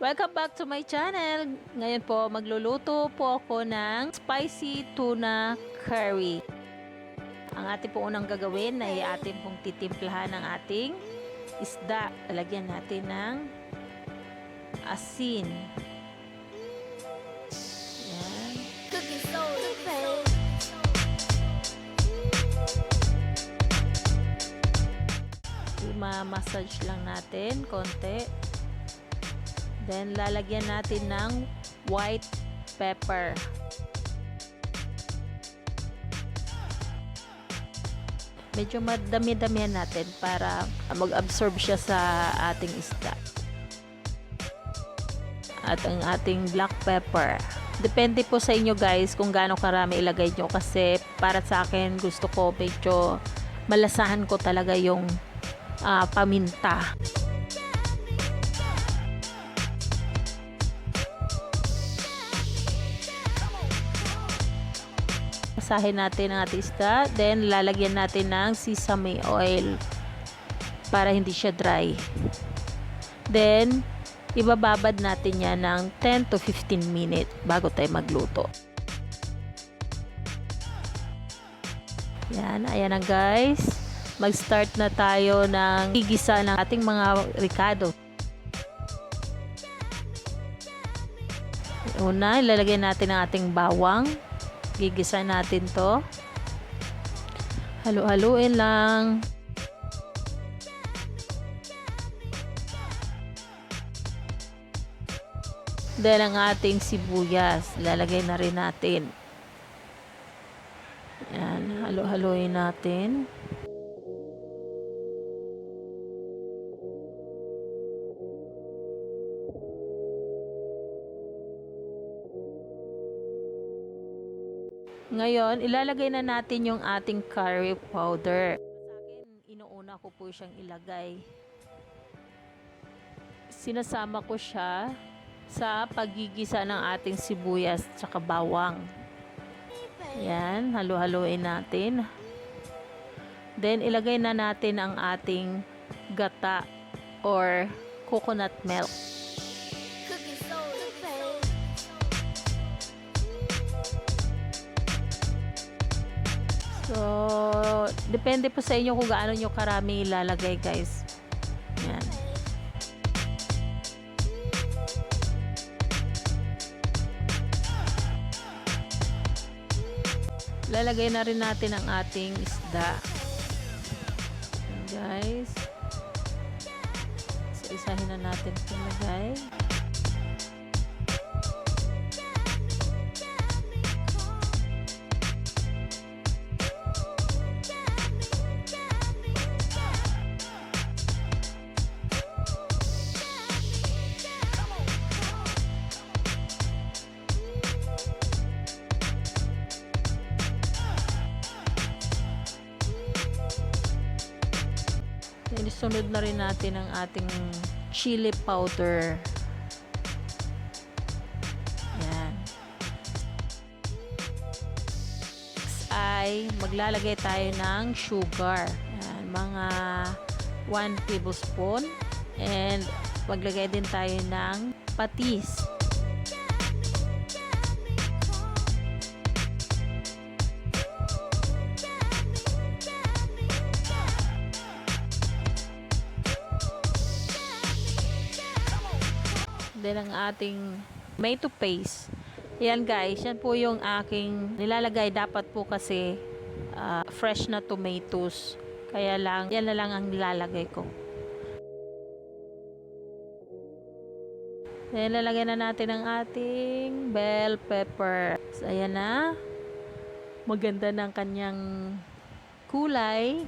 Welcome back to my channel. Ngayon po, magluluto po ako ng spicy tuna curry. Ang ating po unang gagawin ay ating pong titimplahan ng ating isda. Lalagyan natin ng asin. Yan. I-massage lang natin konti. Then, lalagyan natin ng white pepper. Medyo madami-damihan natin para mag-absorb siya sa ating isda. At ang ating black pepper. Depende po sa inyo guys kung gaano karami ilagay nyo. Kasi para sa akin gusto ko medyo malasahan ko talaga yung paminta. Basahin natin ang ating isda, then lalagyan natin ng sesame oil para hindi siya dry. Then ibababad natin yan ng 10 to 15 minutes bago tayo magluto. Yan, ayan na guys. Mag-start na tayo ng gigisa ng ating mga ricado. Una, ilalagay natin ang ating bawang. Gigisa natin to. Halu-haluin lang. Then ang ating sibuyas, lalagay na rin natin. Yan, halu-haluin natin. Ngayon, ilalagay na natin yung ating curry powder. Sa akin, inuuna ko po siyang ilagay. Sinasama ko siya sa pagigisa ng ating sibuyas tsaka bawang. Yan, halu-haluin natin. Then, ilagay na natin ang ating gata or coconut milk. So, depende po sa inyo kung gaano nyo karami ilalagay guys. Yan. Lalagay na rin natin ang ating isda. Yan guys. So, isahin na natin ilagay. Sunod na rin natin ang ating chili powder. Yan. Next ay maglalagay tayo ng sugar. Yan, mga 1 tablespoon. And maglagay din tayo ng patis. Then ang ating tomato paste. Yan guys, yan po yung aking nilalagay. Dapat po kasi fresh na tomatoes. Kaya lang, yan na lang ang nilalagay ko. Then lalagyan na natin ang ating bell pepper. So, ayan na. Maganda ng kanyang kulay.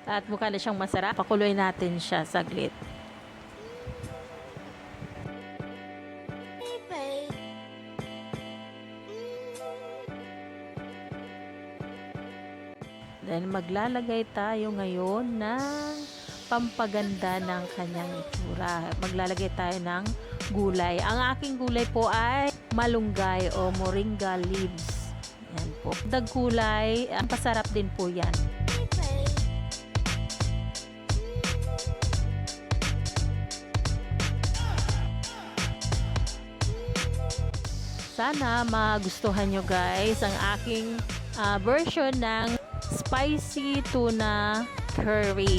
At mukha na siyang masarap. Pakuloy natin siya saglit. Then, maglalagay tayo ngayon ng pampaganda ng kanyang itsura. Maglalagay tayo ng gulay. Ang aking gulay po ay malunggay o moringa leaves. Yan po. Dag gulay, ang pasarap din po yan. Sana magustuhan nyo guys ang aking version ng spicy tuna curry.